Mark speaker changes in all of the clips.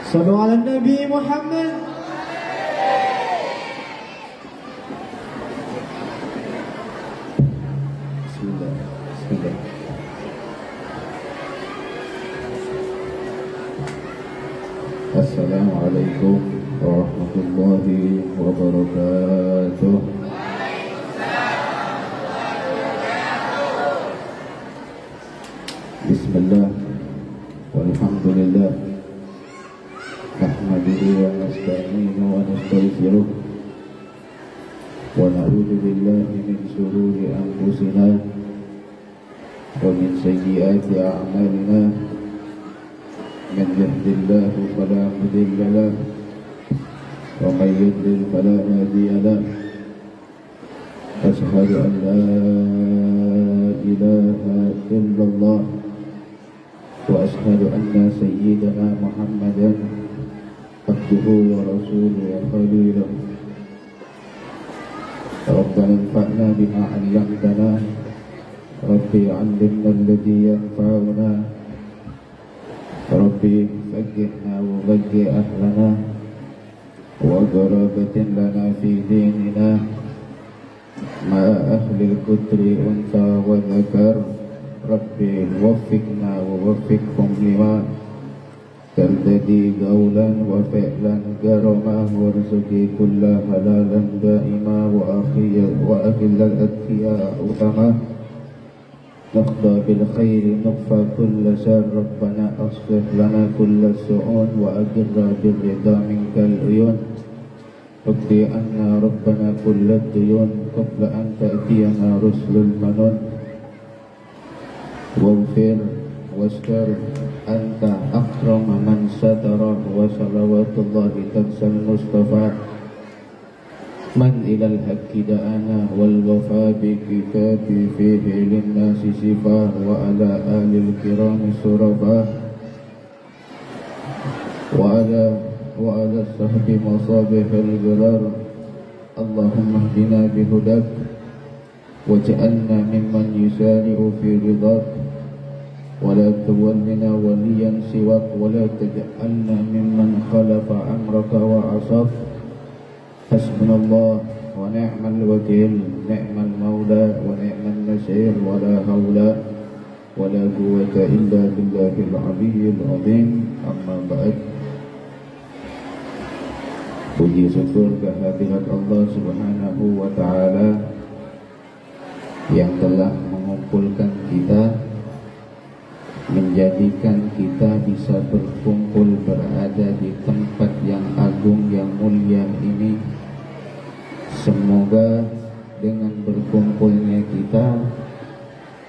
Speaker 1: صلوا على النبي محمد. بسم الله. بسم الله. السلام عليكم ورحمة الله وبركاته. بسم الله والحمد لله نحمده ونستعينه ونستغفره ونعوذ بالله من شرور أنفسنا ومن سيئات أعمالنا من يهد الله فلا مضل له ومن يضلل فلا هادي له أشهد أن لا إله إلا الله وأشهد أن سيدنا محمدا عبده ورسوله وخليله. ربنا انفعنا بما علمتنا ربي علمنا الذي ينفعنا ربي فقهنا وفقه أهلنا وقرابة لنا في ديننا مع أهل الكتر أنثى وذكر ربي وفقنا ووفقهم لما ترتدي قولا وفعلا كرما وارزقي كل حلالا دائما وأخل الأتقياء أتما نقضى بالخير نقفى كل شر ربنا أصلح لنا كل الشؤون وأجر بالرضا منك العيون اقضي عنا ربنا كل الديون قبل أن تأتينا رسل المنون واغفر واستر أنت أكرم من ستر وصلوات الله تنسى المصطفى من إلى الحق دعانا والوفاء بكتابي فيه للناس شفاء وعلى آل الكرام الشرفاء وعلى الصحب مصابيح الغرار. اللهم اهدنا بهداك واجعلنا ممن يسارع في رضاك ولا تولنا وليا سواك ولا تجعلنا ممن خلف أمرك وعصاك. حسبنا الله ونعم الوكيل نعم المولى ونعم النصير ولا حول ولا قوة إلا بالله العلي العظيم. أما بعد, puji syukur kehadirat Allah Subhanahu wa Ta'ala yang telah mengumpulkan kita, menjadikan kita bisa berkumpul berada di tempat yang agung yang mulia ini. Semoga dengan berkumpulnya kita,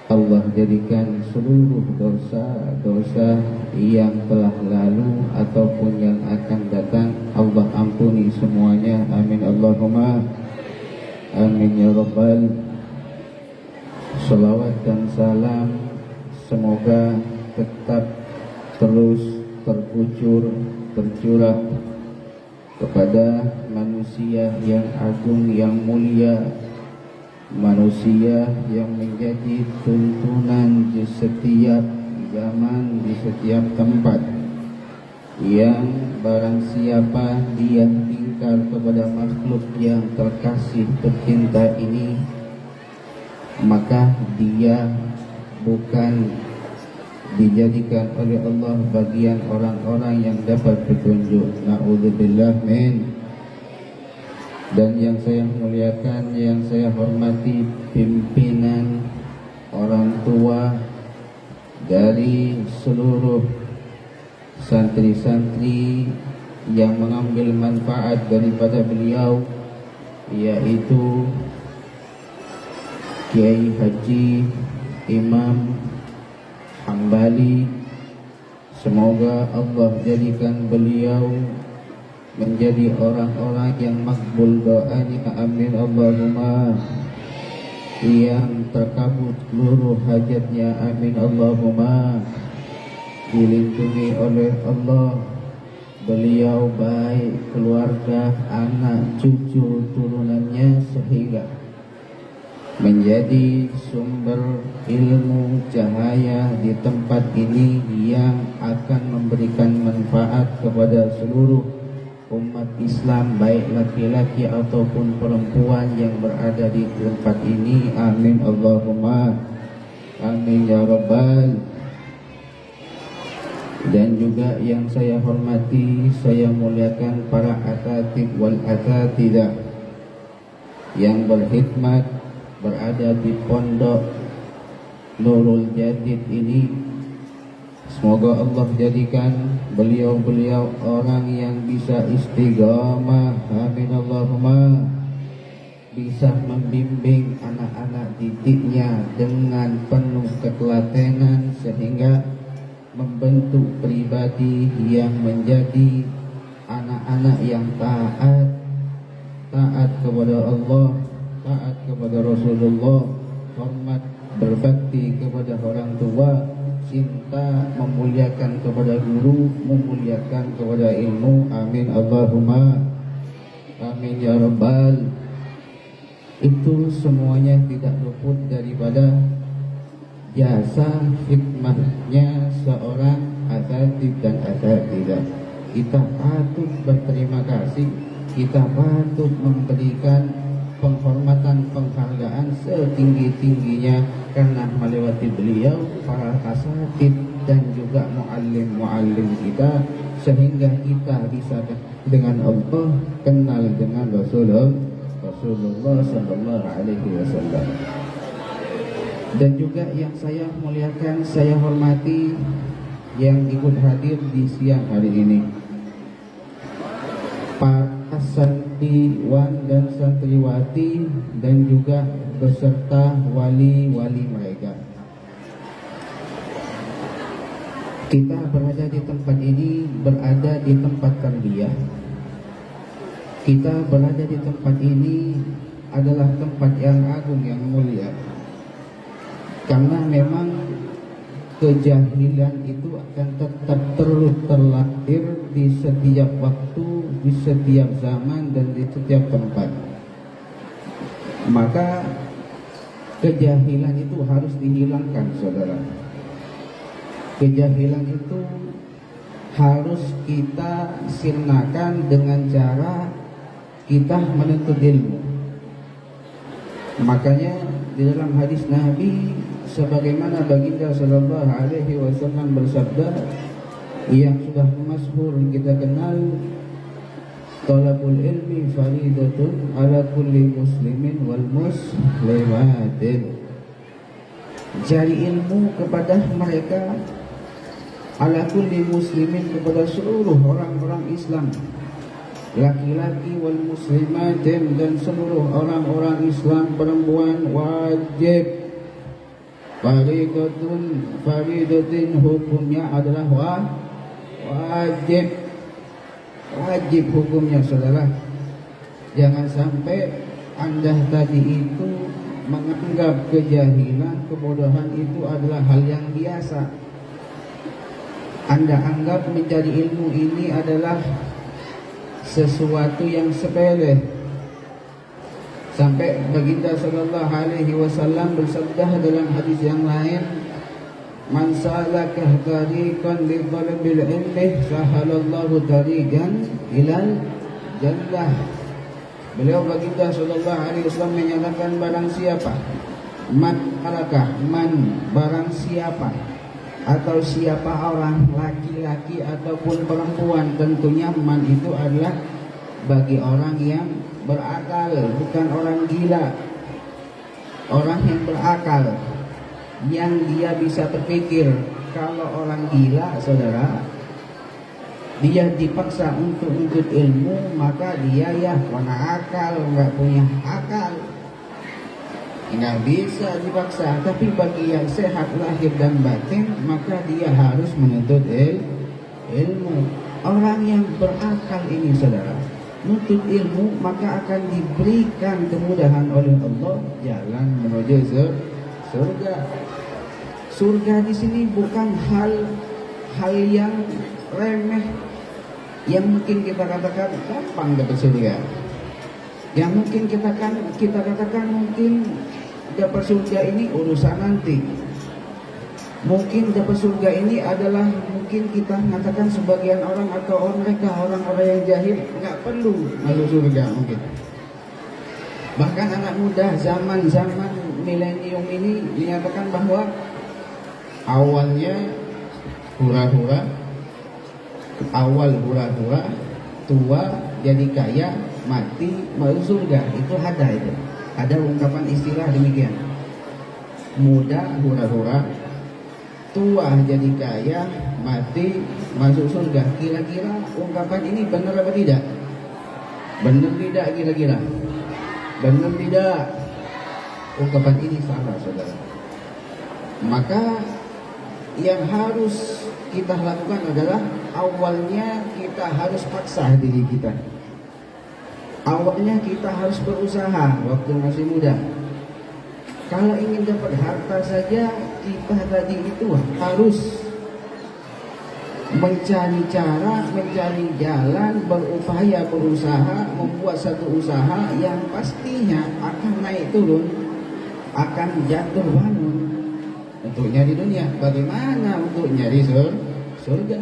Speaker 1: Allah jadikan seluruh dosa-dosa yang telah lalu ataupun yang akan datang Allah ampuni semuanya. Amin Allahumma amin ya rabbal. Salawat dan salam semoga tetap terus tercurah kepada manusia yang agung yang mulia, manusia yang menjadi tuntunan di setiap zaman, di setiap tempat, yang barang siapa dia ingkar kepada makhluk yang terkasih tercinta ini, maka dia bukan dijadikan oleh Allah bagian orang-orang yang dapat petunjuk. Na'udzubillah min. Dan yang saya muliakan, yang saya hormati, pimpinan, orang tua dari seluruh santri-santri yang mengambil manfaat daripada beliau, yaitu Kiai Haji Imam Hambali. Semoga Allah jadikan beliau menjadi orang-orang yang makbul doanya. Amin Allahumma. Yang terkabul seluruh hajatnya. Amin Allahumma. Dilindungi oleh Allah beliau, baik keluarga, anak, cucu, turunannya, sehingga menjadi sumber ilmu cahaya di tempat ini yang akan memberikan manfaat kepada seluruh umat Islam, baik laki-laki ataupun perempuan yang berada di tempat ini. Amin Allahumma amin ya rabbal. Dan juga yang saya hormati, saya muliakan para asatidz wal asatidzah yang berkhidmat berada di pondok Nurul Jadid ini. Semoga Allah jadikan beliau-beliau orang yang bisa istiqamah, amin Allahumma, bisa membimbing anak-anak didiknya dengan penuh ketelatenan sehingga membentuk pribadi yang menjadi anak-anak yang taat kepada Allah, taat kepada Rasulullah, hormat berbakti kepada orang tua, cinta memuliakan kepada guru, memuliakan kepada ilmu. Amin Allahumma amin ya rabbal. Itu semuanya tidak luput daripada jasa khidmatnya seorang asatidz dan asatidzah. Kita patut berterima kasih, kita patut memberikan penghormatan, penghargaan setinggi-tingginya karena melewati beliau para asatidz dan juga muallim-muallim kita, sehingga kita bisa dengan Allah, kenal dengan Rasulullah sallallahu alaihi wasallam. Dan juga yang saya muliakan, saya hormati yang ikut hadir di siang hari ini, para santriwan dan santriwati dan juga beserta wali-wali mereka. Kita berada di tempat ini, berada di tempat tarbiyah. Kita berada di tempat ini adalah tempat yang agung, yang mulia. Karena memang kejahilan itu akan tetap terus terlahir di setiap waktu, di setiap zaman, dan di setiap tempat. Maka kejahilan itu harus dihilangkan, saudara. Kejahilan itu harus kita sirnakan dengan cara kita menuntut ilmu. Makanya di dalam hadis Nabi, sebagaimana baginda sallallahu alaihi wasallam bersabda yang sudah masyhur kita kenal, talabul ilmi faridatun ala kulli muslimin wal muslimatin. Cari ilmu kepada mereka, ala kulli muslimin, kepada seluruh orang-orang Islam, laki-laki, wal muslimatin, dan seluruh orang-orang Islam perempuan, wajib. Faridatin hukumnya adalah wajib. Wajib hukumnya, saudara. Jangan sampai Anda tadi itu menganggap kejahilan, kebodohan itu adalah hal yang biasa. Anda anggap mencari ilmu ini adalah sesuatu yang sepele. Sampai baginda sallallahu alaihi wasallam bersabda dalam hadis yang lain, man salaka tariqan li talabil ilmi sahalallahu tariqan ilal jannah. Beliau baginda sallallahu alaihi wasallam menyatakan, barang siapa, man barang siapa, atau siapa orang, laki-laki ataupun perempuan, tentunya man itu adalah bagi orang yang berakal, bukan orang gila. Orang yang berakal, yang dia bisa berpikir. Kalau orang gila, saudara, dia dipaksa untuk ilmu, maka dia ya mana akal, nggak punya akal, nggak bisa dipaksa. Tapi bagi yang sehat lahir dan batin, maka dia harus menuntut ilmu. Orang yang berakal ini, saudara, nuntut ilmu, maka akan diberikan kemudahan oleh Allah jalan menuju surga. Surga di sini bukan hal yang remeh, yang mungkin kita katakan gampang dapat surga, yang mungkin kita katakan mungkin dapat surga ini urusan nanti. Mungkin dapat surga ini adalah mungkin kita mengatakan sebagian orang atau mereka orang-orang yang jahil nggak perlu masuk surga mungkin. Bahkan anak muda zaman-zaman milenium ini menyatakan bahwa awalnya hura-hura, awal hura-hura, tua jadi kaya, mati masuk surga. Itu ada ungkapan istilah demikian. Muda hura-hura, tua jadi kaya, mati masuk surga. Kira-kira ungkapan ini benar apa tidak? Benar tidak kira-kira? Benar tidak? Ungkapan ini salah, saudara. Maka yang harus kita lakukan adalah awalnya kita harus paksa diri kita. Awalnya kita harus berusaha waktu masih muda. Kalau ingin dapat harta saja, kita tadi itu harus mencari cara, mencari jalan, berupaya, berusaha, membuat satu usaha yang pastinya akan naik turun, akan jatuh bangun untuk nyari dunia. Bagaimana untuk nyari surga?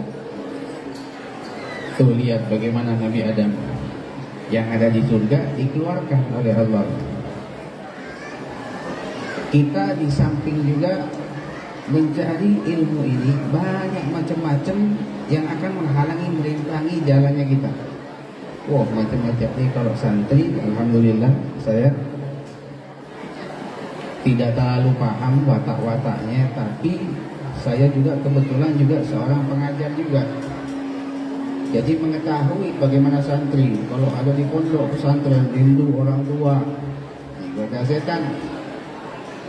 Speaker 1: Tuh lihat bagaimana Nabi Adam yang ada di surga dikeluarkan oleh Allah. Kita di samping juga mencari ilmu ini banyak macam-macam yang akan menghalangi, merintangi jalannya kita. Wah, macam-macam nih. Kalau santri, alhamdulillah saya tidak terlalu paham watak-wataknya, tapi saya juga kebetulan juga seorang pengajar juga. Jadi mengetahui bagaimana santri kalau ada di pondok pesantren rindu orang tua, ibadah setan.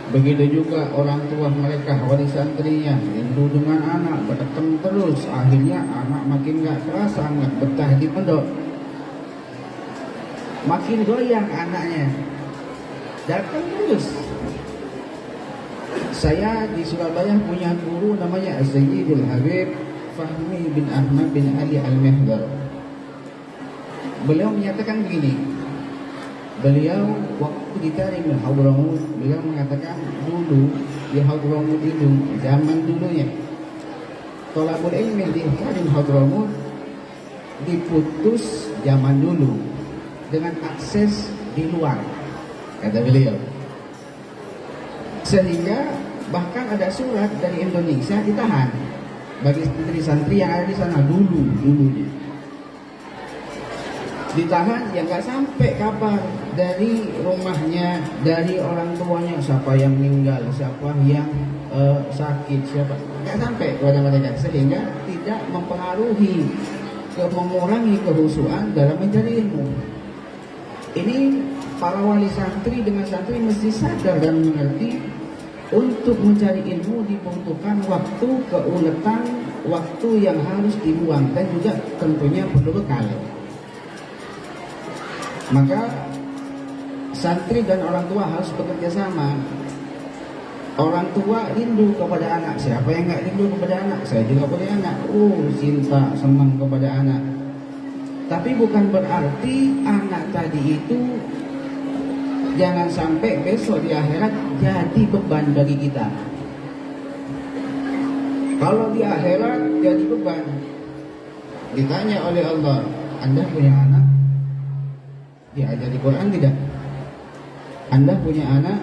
Speaker 1: Begitu juga orang tua mereka, wali santrinya rindu dengan anak, bertemu terus. Akhirnya anak makin gak kerasa, gak betah di pondok, makin goyang anaknya, datang terus. Saya di Surabaya punya guru namanya Sayyidul Habib Fahmi bin Ahmad bin Ali Al-Mihdar. Beliau menyatakan begini. Beliau waktu di Tarim Hadramut, beliau mengatakan dulu di Hadramut itu zaman dulunya thalabul ilmi di Tarim Hadramut diputus zaman dulu dengan akses di luar, kata beliau. Sehingga bahkan ada surat dari Indonesia ditahan bagi santri-santri yang ada di sana dulunya. Ditahan yang nggak sampai kabar dari rumahnya, dari orang tuanya, siapa yang meninggal, siapa yang sakit, siapa, nggak sampai kepada mereka, sehingga tidak mempengaruhi, mengurangi kehusuan dalam mencari ilmu. Ini para wali santri dengan santri mesti sadar dan mengerti, untuk mencari ilmu dibutuhkan waktu, keuletan, waktu yang harus dibuang, dan juga tentunya perlu bekal. Maka santri dan orang tua harus bekerja sama. Orang tua rindu kepada anak. Siapa yang nggak rindu kepada anak? Saya juga punya anak. Cinta, senang kepada anak. Tapi bukan berarti anak tadi itu jangan sampai besok di akhirat jadi beban bagi kita. Kalau di akhirat jadi beban, ditanya oleh Allah, Anda punya anak? Diajari Quran tidak? Anda punya anak?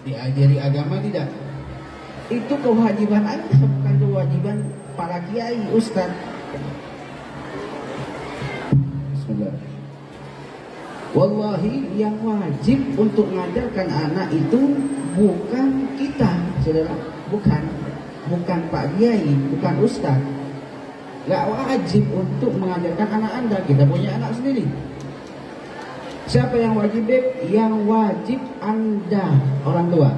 Speaker 1: Diajari agama tidak? Itu kewajiban Anda, bukan kewajiban para kiai, ustaz. Bismillah. Wallahi yang wajib untuk mengajarkan anak itu bukan kita, saudara. Bukan Pak Kiai, bukan ustaz. Gak wajib untuk mengajarkan anak Anda. Kita punya anak sendiri. Siapa yang wajib? Yang wajib Anda, orang tua.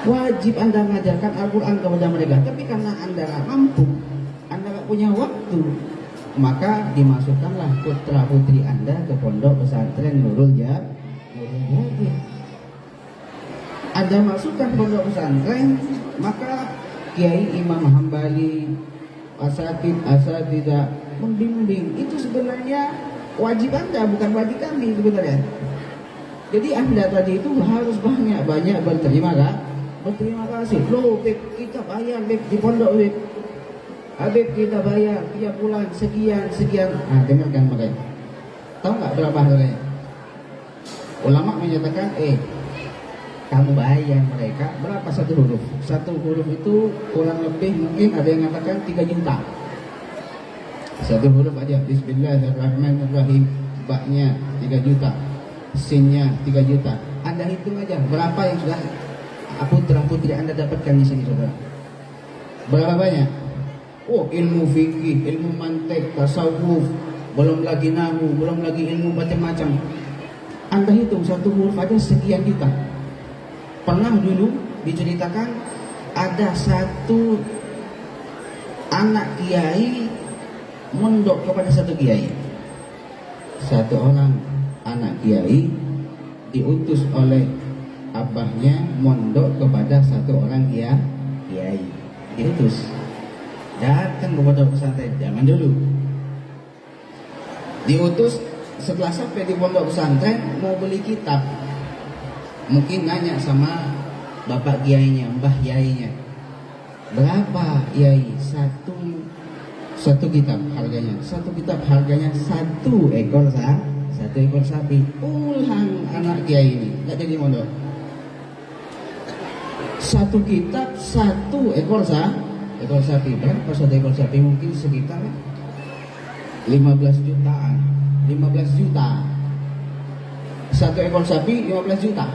Speaker 1: Wajib Anda mengajarkan Al-Quran kepada mereka. Tapi karena Anda gak mampu, Anda gak punya waktu, maka dimasukkanlah putra putri Anda ke pondok pesantren Nurul Yakin. Anda masukkan pondok pesantren, maka Kiai Imam Hambali, asatidzah membimbing. Itu sebenarnya wajib Anda, bukan wajib kami sebenarnya. Jadi Anda tadi itu harus banyak-banyak berterima kasih. Loh, Beb, kita bayar Beb di pondok Beb. Habib kita bayar tiap bulan sekian. Dengarkan makanya. Tahu nggak berapa harganya? Ulama menyatakan, kamu bayar mereka berapa satu huruf? Satu huruf itu kurang lebih mungkin ada yang mengatakan 3 juta. Satu huruf aja, Bismillahirrahmanirrahim. Baknya 3 juta, sinnya 3 juta. Anda hitung aja berapa yang sudah putra putri Anda dapatkan di sini, saudara. Berapa banyak? Ilmu fikih, ilmu mantek, tasawuf, belum lagi nahwu, belum lagi ilmu macam-macam. Anda hitung satu huruf aja sekian juta. Pernah dulu diceritakan ada satu anak kiai mondok kepada satu kiai. Satu orang anak kiai diutus oleh abahnya mondok kepada satu orang kiai. Diutus datang ke pondok pesantren, jangan dulu. Diutus setelah sampai di pondok pesantren mau beli kitab. Mungkin nanya sama bapak kiainya, mbah kiainya, berapa kiai satu kitab harganya? Satu kitab harganya 1 ekor sapi. Ulang anak kiai ini nggak jadi mondok. Satu kitab 1 ekor sapi. Berapa satu ekor sapi? Mungkin sekitar 15 jutaan. 15 juta. Satu ekor sapi 15 juta.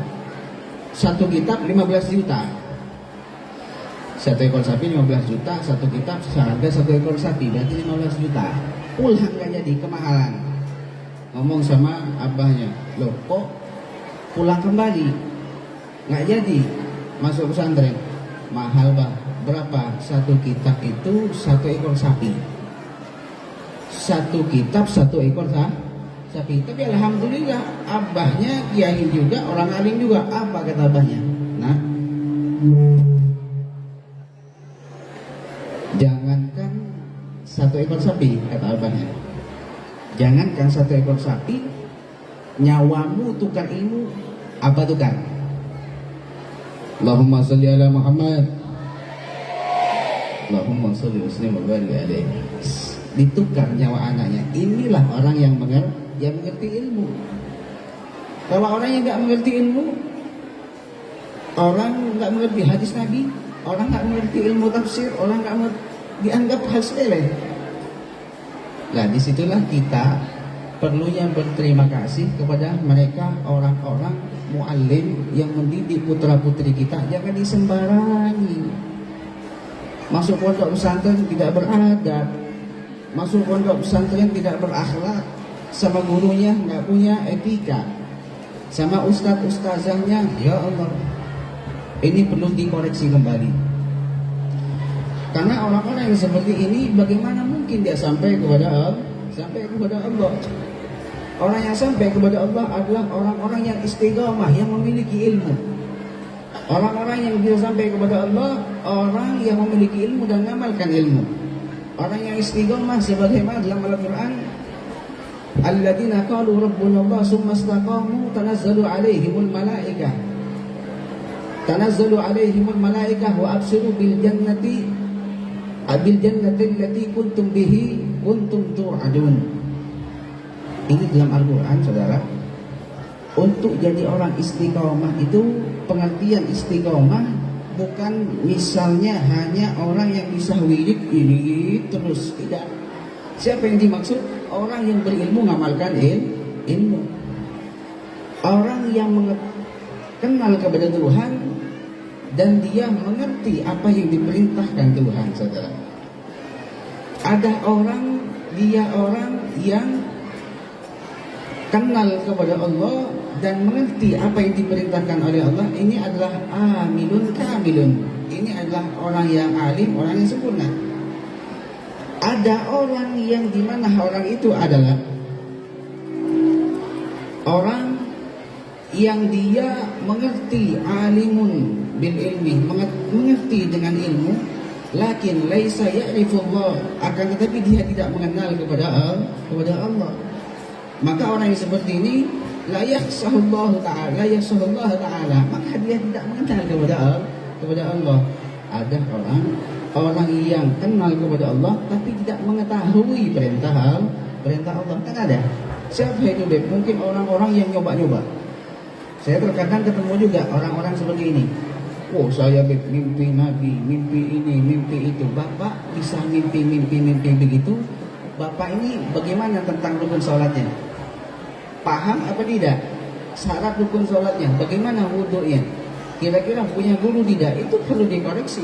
Speaker 1: Satu kitab 15 juta. Satu ekor sapi 15 juta, satu kitab seharga satu ekor sapi, berarti 15 juta. Pulang gak jadi, kemahalan. Ngomong sama abahnya, loh kok pulang kembali? Gak jadi masuk pesantren. Mahal bah. Berapa? Satu kitab itu 1 ekor sapi. Satu kitab 1 ekor sapi. Tapi alhamdulillah abahnya kiai juga, orang alim juga. Apa kata abahnya? Nah, jangankan 1 ekor sapi, kata abahnya. Jangankan 1 ekor sapi, nyawamu tukar ilmu, apa tukar? Allahumma sholli ala Muhammad. Allahumma sholli wa barik alaihi. Ditukar nyawa anaknya. Inilah orang yang mengerti ilmu. Kalau orang yang nggak mengerti ilmu, orang nggak mengerti hadis Nabi, orang nggak mengerti ilmu tafsir, orang nggak dianggap hal sepele. Nah, disitulah kita perlunya berterima kasih kepada mereka orang-orang muallim yang mendidik putra putri kita. Jangan disembarangi. Masuk pondok pesantren tidak beradab, masuk pondok pesantren tidak berakhlak, sama gurunya nggak punya etika, sama ustadz-ustazahnya, ya Allah, ini perlu dikoreksi kembali. Karena orang-orang yang seperti ini, bagaimana mungkin dia sampai kepada Allah? Orang yang sampai kepada Allah adalah orang-orang yang istiqamah, yang memiliki ilmu. Orang-orang yang bisa sampai kepada Allah, orang yang memiliki ilmu dan mengamalkan ilmu. Orang yang istiqamah sebagaimana dalam Al-Quran, alladzina qalu rabbuna Allah summa istaqamu tanazzalu alaihimul malaikah wa abshiru bil jannati allati kuntum tu'adun. Ini dalam Al-Quran, saudara. Untuk jadi orang istiqomah itu, pengertian istiqomah bukan misalnya hanya orang yang bisa wirid ini terus, tidak. Siapa yang dimaksud? Orang yang berilmu mengamalkan ilmu. Orang yang kenal kepada Tuhan dan dia mengerti apa yang diperintahkan Tuhan, saudara. Ada orang, dia orang yang kenal kepada Allah dan mengerti apa yang diperintahkan oleh Allah. Ini adalah amilun kamilun. Ini adalah orang yang alim, orang yang sempurna. Ada orang yang dimana orang itu adalah orang yang dia mengerti, alimun bil ilmi, mengerti dengan ilmu, lakin laisa ya'rifullah, akan tetapi dia tidak mengenal kepada Allah. Maka orang yang seperti ini la yakhshahullahu ta'ala, maka dia tidak mengenal kepada Allah. Ada orang yang kenal kepada Allah tapi tidak mengetahui perintah Allah. Kan ada. Siapa itu, Beb? Mungkin orang-orang yang nyoba-nyoba. Saya terkadang ketemu juga orang-orang seperti ini. Oh, saya mimpi Nabi, mimpi ini, mimpi itu. Bapak bisa mimpi begitu. Bapak ini bagaimana tentang rukun sholatnya? Paham apa tidak? Syarat rukun sholatnya, bagaimana wudhunya? Kira-kira punya guru tidak? Itu perlu dikoreksi.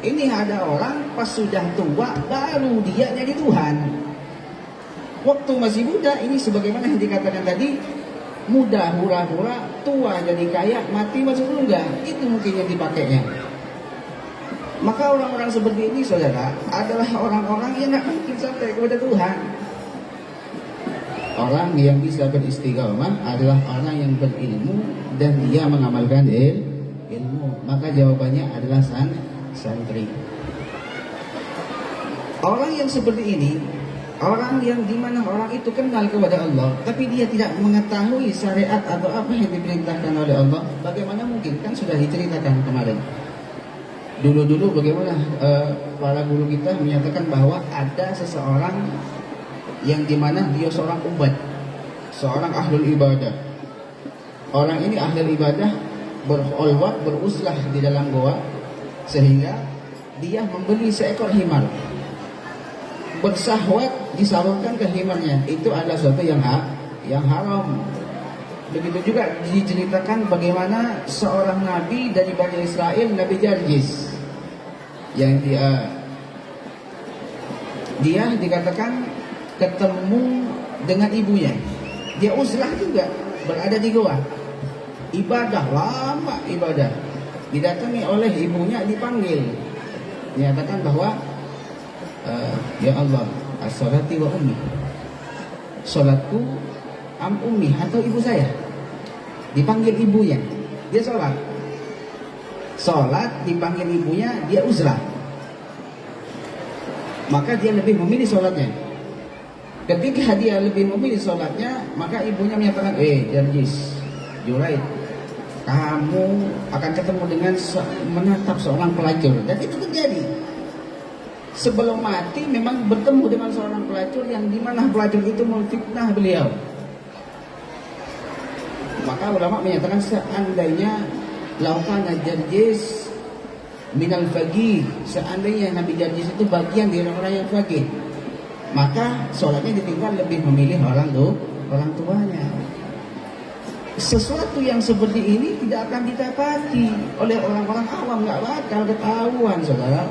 Speaker 1: Ini ada orang pas sudah tua baru dia jadi Tuhan. Waktu masih muda ini sebagaimana yang dikatakan tadi, muda hura-hura, tua jadi kaya, mati masuk surga. Itu mungkin yang dipakainya. Maka orang-orang seperti ini, saudara, adalah orang-orang yang tidak mungkin sampai kepada Tuhan. Orang yang bisa beristiqamah adalah orang yang berilmu dan dia mengamalkan ilmu. Maka jawabannya adalah santri. Orang yang seperti ini, orang yang dimana orang itu kenal kepada Allah, tapi dia tidak mengetahui syariat atau apa yang diperintahkan oleh Allah. Bagaimana mungkin? Kan sudah diceritakan kemarin. Dulu bagaimana para guru kita menyatakan bahwa ada seseorang yang dimana dia seorang ubad, seorang ahlul ibadah. Orang ini ahlul ibadah berkhulwat, beruslah di dalam goa, sehingga dia membeli seekor himar, bersahwat disalurkan ke himarnya. Itu adalah sesuatu yang haram. Begitu juga diceritakan bagaimana seorang nabi dari Bani Israel, Nabi Jarjis, yang dia dikatakan ketemu dengan ibunya. Dia uzlah juga, berada di goa, ibadah, lama ibadah. Didatangi oleh ibunya, dipanggil, dinyatakan bahwa ya Allah, as-salati wa ummi, salatku am ummi, atau ibu saya. Dipanggil ibunya, dia sholat, dipanggil ibunya, dia uzlah. Maka dia lebih memilih sholatnya. Ketika dia lebih memilih sholatnya, maka ibunya menyatakan, Jarjis, Juraid, kamu akan ketemu dengan menatap seorang pelacur. Dan itu terjadi. Sebelum mati memang bertemu dengan seorang pelacur, yang dimana pelacur itu memfitnah beliau. Maka ulama menyatakan, seandainya laukana Jarjis minal faqih, seandainya Nabi Jarjis itu bagian dari orang yang faqih, maka sholatnya ditinggal, lebih memilih orang tuanya. Sesuatu yang seperti ini tidak akan didapati oleh orang-orang awam, nggak bakal ketahuan, saudara.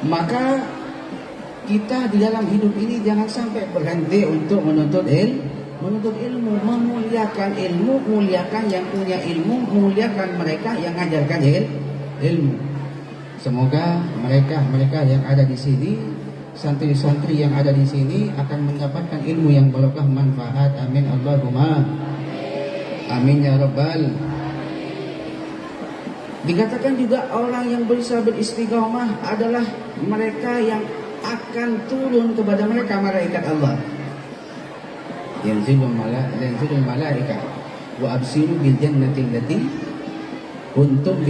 Speaker 1: Maka kita di dalam hidup ini jangan sampai berhenti untuk menuntut ilmu, memuliakan ilmu, muliakan yang punya ilmu, muliakan mereka yang mengajarkan ilmu. Semoga mereka yang ada di sini, santri-santri yang ada di sini, akan mendapatkan ilmu yang barokah, manfaat. Amin Allahumma amin ya rabbal. Dikatakan juga orang yang bisa beristiqamah adalah mereka yang akan turun kepada mereka malaikat Allah. Yanzilul malaika wa absiru bil jannati allati kuntum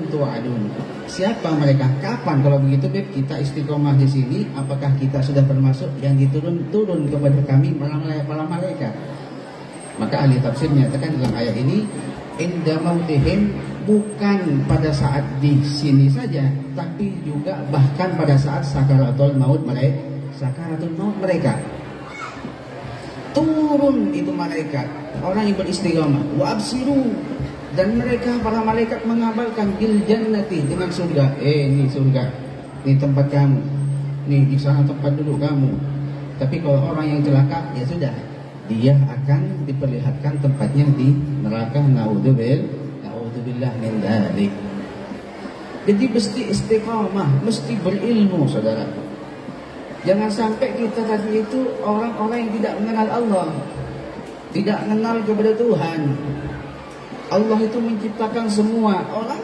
Speaker 1: tu'adun. Siapa mereka? Kapan kalau begitu, Beb? Kita istiqomah di sini, apakah kita sudah termasuk yang turun kepada kami para malaikat? Maka ahli tafsir menyatakan dalam ayat ini, inda mautihim, bukan pada saat di sini saja, tapi juga bahkan pada saat sakaratul maut mereka. Turun itu malaikat, orang yang beristiqamah, wa absiru, dan mereka para malaikat mengabarkan bil jannati, dengan surga. Ini surga, ini tempat kamu, ini di sana tempat duduk kamu. Tapi kalau orang yang celaka, ya sudah, dia akan diperlihatkan tempatnya di neraka. Naudzubillah min dzalik. Jadi mesti istiqamah, mesti berilmu, saudara. Jangan sampai kita tadi itu orang-orang yang tidak mengenal Allah, tidak mengenal kepada Tuhan. Allah itu menciptakan semua orang.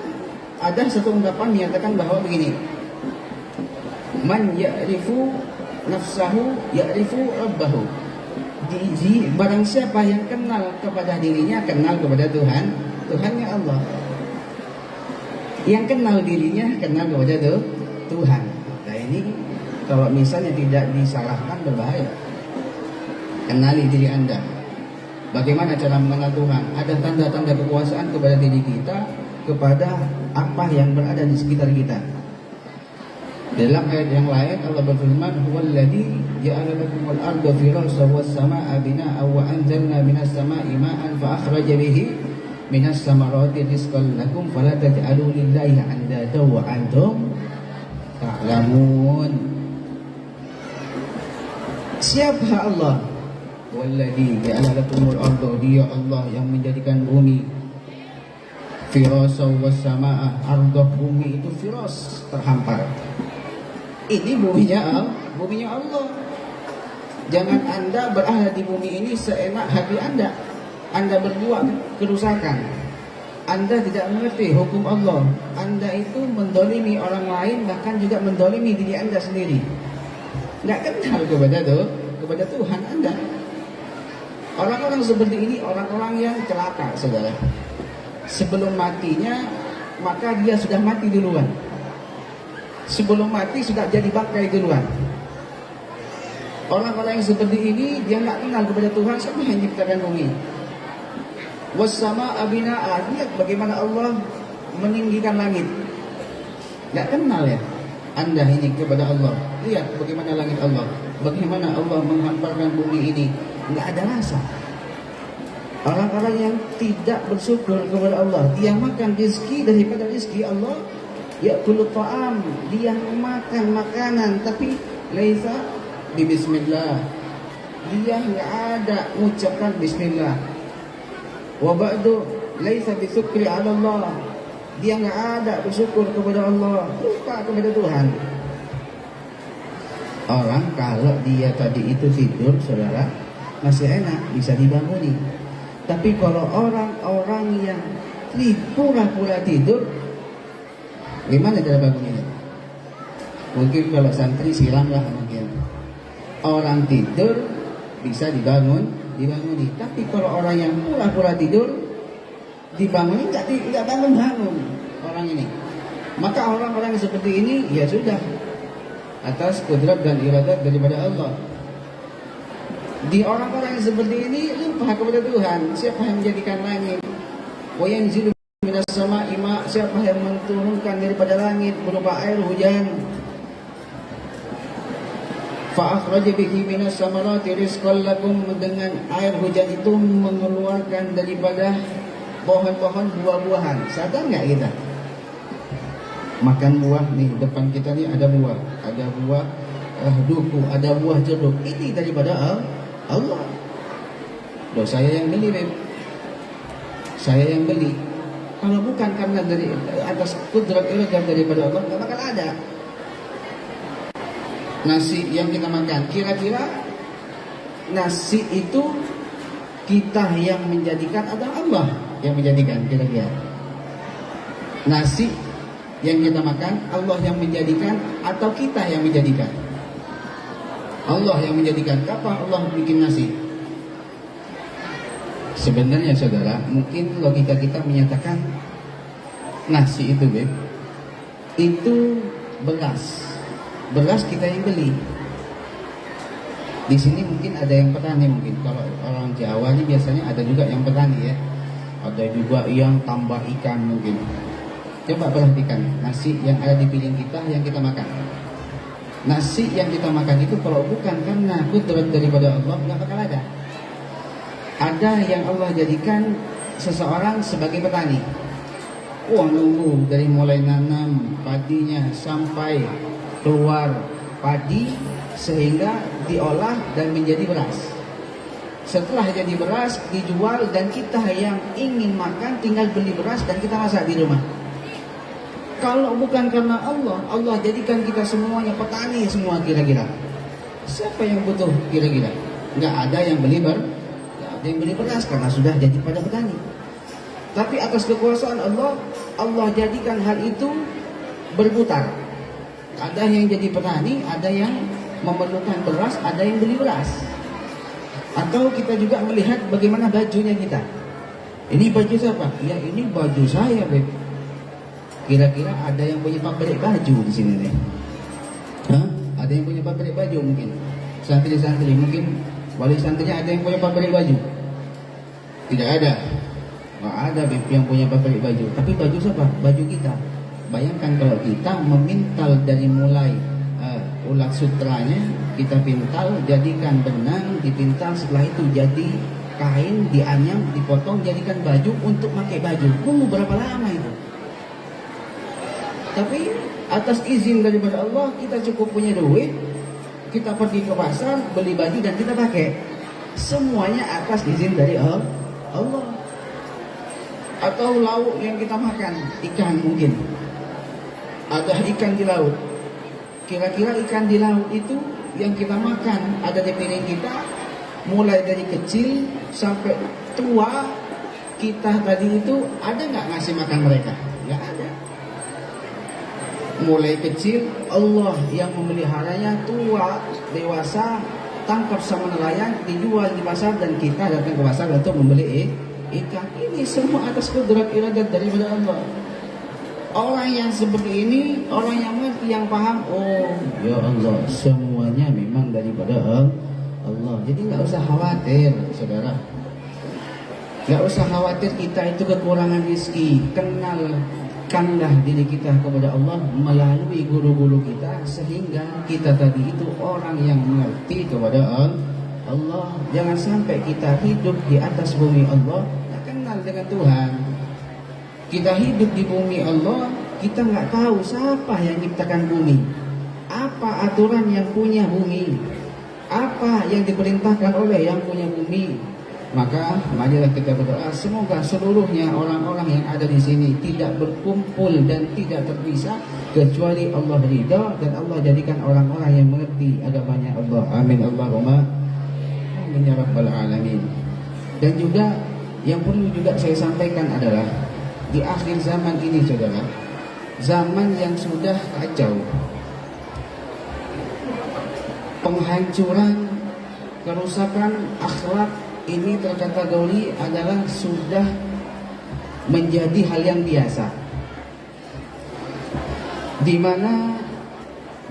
Speaker 1: Ada satu ungkapan menyatakan bahwa begini, man ya'rifu nafsahu ya'rifu rabbahu. Barang siapa yang kenal kepada dirinya, kenal kepada Tuhan, Tuhannya Allah. Yang kenal dirinya, kenal kepada Tuhan. Nah ini kalau misalnya tidak disalahkan berbahaya. Kenali diri Anda. Bagaimana cara mengenal Tuhan? Ada tanda-tanda kekuasaan kepada diri kita, kepada apa yang berada di sekitar kita. Dalam ayat yang lain Allah berfirman, "Huwallazi ja'ala lakumul arda firashan was samaa'a binaa'a wa anzalna minas samaa'i maa'an fa akhraja bihi minas samarati rizqan lakum fala taj'alu lillahi andada wa antum ta'lamun." Siapa Allah? Wallazi ja'ala lakumul arda, dia Allah yang menjadikan bumi firashan was samaa'a, arda bumi itu firas, terhampar. Ini buminya Allah. Jangan Anda berada di bumi ini seenak hati Anda. Anda berbuat kerusakan. Anda tidak mengerti hukum Allah. Anda itu mendolimi orang lain, bahkan juga mendolimi diri Anda sendiri. Nggak kenal kepada Tuhan Anda. Orang-orang seperti ini orang-orang yang celaka, saudara. Sebelum matinya, maka dia sudah mati duluan. Sebelum mati sudah jadi bangkai duluan. Orang-orang yang seperti ini dia nggak kenal kepada Tuhan. Siapa yang menciptakan bumi? Wassama abinaa, lihat bagaimana Allah meninggikan langit. Nggak kenal ya Anda ini kepada Allah. Lihat bagaimana langit Allah, bagaimana Allah menghamparkan bumi ini. Nggak ada rasa. Orang-orang yang tidak bersyukur kepada Allah, dia makan rezeki daripada rezeki Allah. Ya kulut ta'am, dia makan makanan tapi laisa di bismillah, dia nggak ada mengucapkan bismillah. Wa ba'du laisa bisukri 'ala Allah, dia nggak ada bersyukur kepada Allah, lupa kepada Tuhan. Orang kalau dia tadi itu tidur, saudara, masih enak bisa dibanguni. Tapi kalau orang-orang yang pura-pura tidur, gimana cara bangunnya? Mungkin kalau santri silam lah mungkin. Orang tidur bisa dibanguni. Tapi kalau orang yang pura-pura tidur, dibangunin tidak bangun orang ini. Maka orang-orang seperti ini ya sudah atas kudrat dan iradat daripada Allah. Di orang-orang yang seperti ini lupa kepada Tuhan. Siapa yang menjadikan langit? Wa yanzilu minas sama'i ma', siapa yang menurunkan daripada langit berupa air hujan. Fa akhraja bihi minas samarati rizqan lakum, dengan air hujan itu mengeluarkan daripada pohon-pohon buah-buahan. Sadar nggak kita? Makan buah nih, depan kita nih ada buah duku, ada buah jeruk. Ini daripada Allah. Loh, saya yang beli, Beb. Saya yang beli. Kalau bukan karena dari atas kudrat iradah daripada Allah, nggak bakal ada nasi yang kita makan. Kira-kira nasi itu kita yang menjadikan atau Allah yang menjadikan? Kira-kira nasi yang kita makan Allah yang menjadikan atau kita yang menjadikan? Allah yang menjadikan. Kapan Allah bikin nasi? Sebenarnya saudara, mungkin logika kita menyatakan nasi itu, Beb, itu beras kita yang beli. Di sini mungkin ada yang petani, mungkin kalau orang Jawa ini biasanya ada juga yang petani ya, ada juga yang tambah ikan mungkin. Coba perhatikan nasi yang ada di piring kita yang kita makan. Nasi yang kita makan itu kalau bukan karena kudrat daripada Allah, nggak bakal ada. Ada yang Allah jadikan seseorang sebagai petani. Nunggu dari mulai nanam padinya sampai keluar padi sehingga diolah dan menjadi beras. Setelah jadi beras dijual dan kita yang ingin makan tinggal beli beras dan kita masak di rumah. Kalau bukan karena Allah, Allah jadikan kita semuanya petani semua kira-kira. Siapa yang butuh kira-kira? Nggak ada yang beli beras karena sudah jadi pada petani. Tapi atas kekuasaan Allah, Allah jadikan hal itu berputar. Ada yang jadi petani, ada yang memerlukan beras, ada yang beli beras. Atau kita juga melihat bagaimana bajunya kita. Ini baju siapa? Ya ini baju saya, Beb. Kira-kira ada yang punya pabrik baju di sini nih? Hah? Ada yang punya pabrik baju mungkin? Santri-santri mungkin, wali santrinya ada yang punya pabrik baju? Tidak ada. Nggak ada, Beb, yang punya pabrik baju. Tapi baju siapa? Baju kita. Bayangkan kalau kita memintal dari mulai ulat sutranya, kita pintal, jadikan benang, dipintal, setelah itu jadi kain, dianyam, dipotong, jadikan baju untuk pakai baju. Berapa lama itu? Tapi atas izin daripada Allah, kita cukup punya duit, kita pergi ke pasar, beli baju dan kita pakai. Semuanya atas izin dari Allah. Atau lauk yang kita makan, ikan mungkin. Ada ikan di laut. Kira-kira ikan di laut itu yang kita makan ada di piring kita, mulai dari kecil sampai tua, kita tadi itu ada nggak ngasih makan mereka? Nggak ada. Mulai kecil Allah yang memeliharanya, tua, dewasa, tangkap sama nelayan, dijual di pasar, dan kita datang ke pasar untuk membeli ikan. Ini semua atas kudrat iradat daripada Allah. Orang yang seperti ini, orang yang mengerti, yang paham, oh ya Allah, semuanya memang daripada Allah. Jadi nggak usah khawatir, saudara. Nggak usah khawatir kita itu kekurangan rezeki. Kenalkanlah diri kita kepada Allah melalui guru-guru kita, sehingga kita tadi itu orang yang mengerti kepada Allah. Jangan sampai kita hidup di atas bumi Allah, nggak kenal dengan Tuhan. Kita hidup di bumi Allah, kita nggak tahu siapa yang menciptakan bumi, apa aturan yang punya bumi, apa yang diperintahkan oleh yang punya bumi. Maka marilah kita berdoa, semoga seluruhnya orang-orang yang ada di sini tidak berkumpul dan tidak terpisah kecuali Allah ridha dan Allah jadikan orang-orang yang mengerti agamanya Allah. Amin Allahumma amin ya rabbal alamin. Dan juga yang perlu juga saya sampaikan adalah di akhir zaman ini, saudara, zaman yang sudah kacau, penghancuran, kerusakan akhlak ini terkategori adalah sudah menjadi hal yang biasa, di mana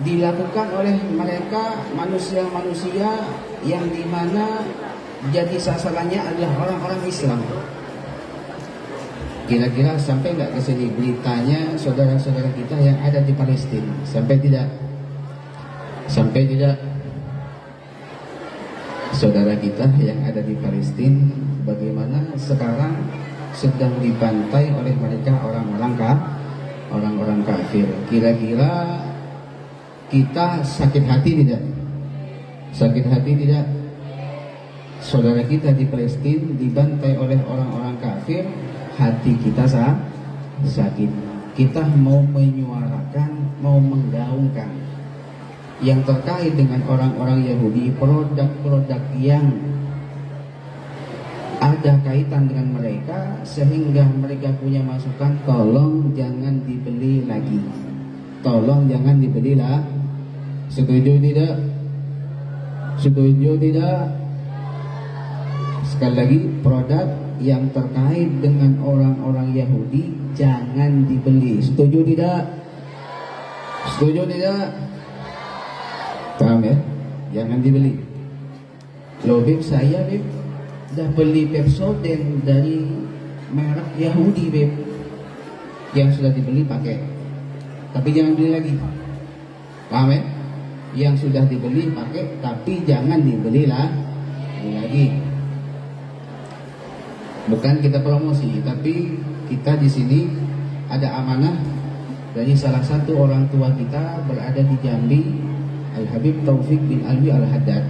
Speaker 1: dilakukan oleh mereka manusia-manusia yang dimana jadi sasarannya adalah orang-orang Islam. Kira-kira sampai nggak ke sini beritanya saudara-saudara kita yang ada di Palestina? Sampai tidak? Sampai tidak? Saudara kita yang ada di Palestina, bagaimana sekarang sedang dibantai oleh mereka orang-orang kafir. Kira-kira kita sakit hati tidak? Sakit hati tidak? Saudara kita di Palestina dibantai oleh orang-orang kafir, hati kita sakit. Kita mau menyuarakan, mau menggaungkan yang terkait dengan orang-orang Yahudi, produk-produk yang ada kaitan dengan mereka, sehingga mereka punya masukan, tolong jangan dibeli lagi, tolong jangan dibelilah. Setuju tidak? Setuju tidak? Sekali lagi, produk yang terkait dengan orang-orang Yahudi jangan dibeli. Setuju tidak? Setuju tidak? Paham ya? Jangan dibeli. Loh Beb, saya Beb dah beli Pepsodent dari merek Yahudi Beb, yang sudah dibeli pakai, tapi jangan beli lagi. Paham ya? Yang sudah dibeli pakai, tapi jangan dibeli lagi. Bukan kita promosi, tapi kita di sini ada amanah dari salah satu orang tua kita berada di Jambi, Al Habib Taufik bin Alwi Al Haddad.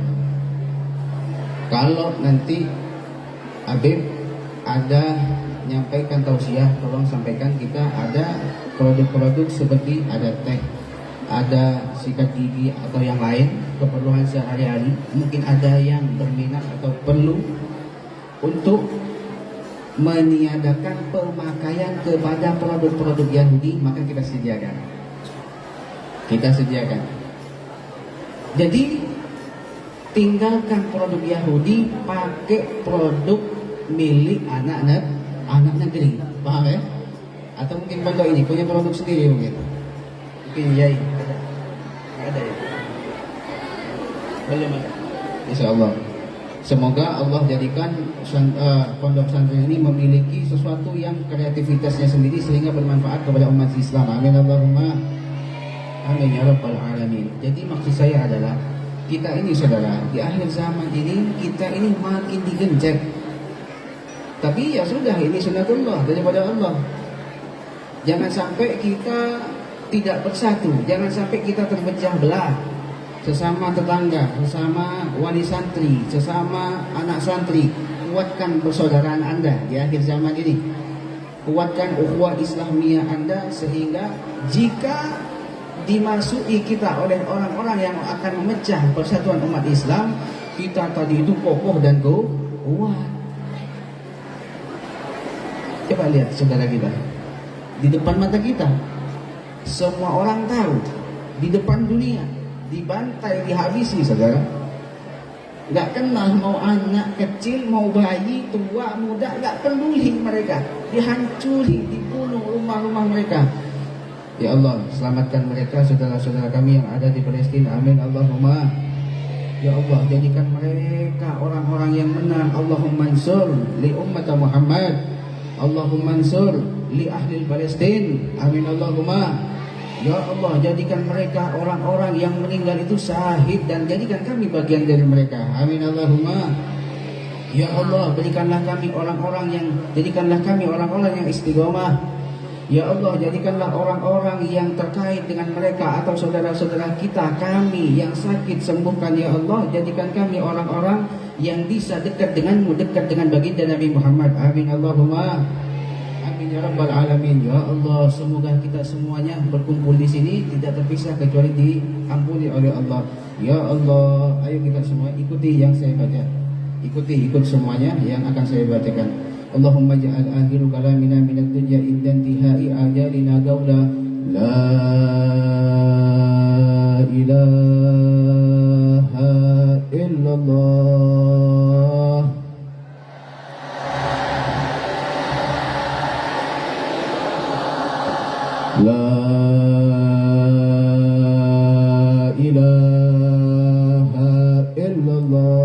Speaker 1: Kalau nanti Habib ada menyampaikan tausiah, tolong sampaikan kita ada produk-produk seperti ada teh, ada sikat gigi atau yang lain keperluan sehari-hari. Mungkin ada yang berminat atau perlu untuk meniadakan pemakaian kepada produk-produk Yahudi, maka kita sediakan. Kita sediakan. Jadi tinggalkan produk Yahudi, pakai produk milik anak negeri, paham ya? Atau mungkin pondok ini punya produk sendiri mungkin ya, ada ya, belum ada. Insyaallah. Semoga Allah jadikan pondok pesantren ini memiliki sesuatu yang kreativitasnya sendiri sehingga bermanfaat kepada umat Islam. Amin Allahumma amin ya rabbal alamin. Jadi maksud saya adalah kita ini saudara, di akhir zaman ini kita ini makin digenjot. Tapi ya sudah, ini sunnatullah daripada Allah. Jangan sampai kita tidak bersatu, jangan sampai kita terpecah belah. Sesama tetangga, sesama wali santri, sesama anak santri, kuatkan persaudaraan Anda di akhir zaman ini. Kuatkan ukhuwah Islamiyah Anda sehingga jika dimasuki kita oleh orang-orang yang akan memecah persatuan umat Islam, kita tadi itu kokoh dan kuat. Coba lihat saudara kita di depan mata kita, semua orang tahu, di depan dunia dibantai, dihabisi saudara. Gak kenal mau anak kecil, mau bayi, tua, muda, gak peduli mereka. Dihancuri, dibunuh rumah-rumah mereka. Ya Allah, selamatkan mereka, saudara-saudara kami yang ada di Palestina. Amin Allahumma. Ya Allah, jadikan mereka orang-orang yang menang. Allahumma ansur li ummat Muhammad. Allahumma ansur li ahli Palestin. Amin Allahumma. Ya Allah, jadikan mereka orang-orang yang meninggal itu syahid dan jadikan kami bagian dari mereka. Amin Allahumma. Ya Allah, jadikanlah kami orang-orang yang istiqomah. Ya Allah, jadikanlah orang-orang yang terkait dengan mereka atau saudara-saudara kita kami yang sakit sembuhkan ya Allah. Jadikan kami orang-orang yang bisa dekat denganmu, dekat dengan baginda Nabi Muhammad. Amin Allahumma. Amin ya rabbal alamin. Ya Allah, semoga kita semuanya berkumpul di sini tidak terpisah kecuali diampuni oleh Allah. Ya Allah, ayo kita semua ikuti yang saya baca. Ikut semuanya yang akan saya bacakan. Allahumma ja'al akhiru kalamina minad dunya indan tihai ajalina qawla la ilaha illallah. La ilaha illallah.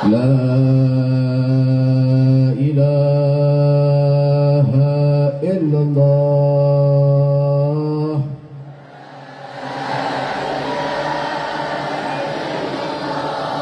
Speaker 1: La ilaha illallah.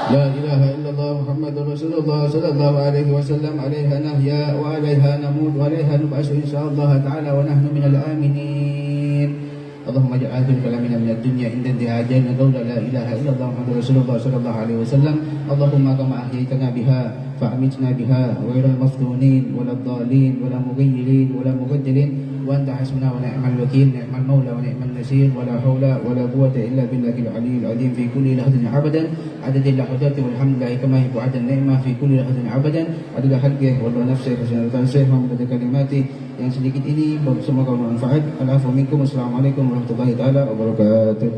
Speaker 1: La ilaha illallah Muhammadur Rasulullah sallallahu alaihi wasallam. Alaiha nahya wa alaiha namut wa alaiha nub'atsu insyaallah ta'ala wa nahnu minal aminin. Allahumma ja'al akhir kalamina minad dunya inda dihajalna qawla la ilaha illallah Muhammadur Rasulullah sallallahu alaihi wasallam. Allahumma kama ahyaitana biha fa'amitna biha ghairal maftunin wala dhalin wala mughayyirin wala mughaddirin wa anta hasbuna wa ni'mal wakeel ni'mal maula wa ni'man nasir wa la haula wa la quwwata illa billahil aliyyil azim fi kulli lahzatin abadan adadil lahzati walhamdulillahi kama yuhibbu adan ni'mah fi kulli lahzatin abadan adada khalqihi wa nafsihi wa sanatansih wa mudada kalimati. Yang sedikit ini semoga bermanfaat. Al-afu minkum. Assalamualaikum warahmatullahi taala wabarakatuh.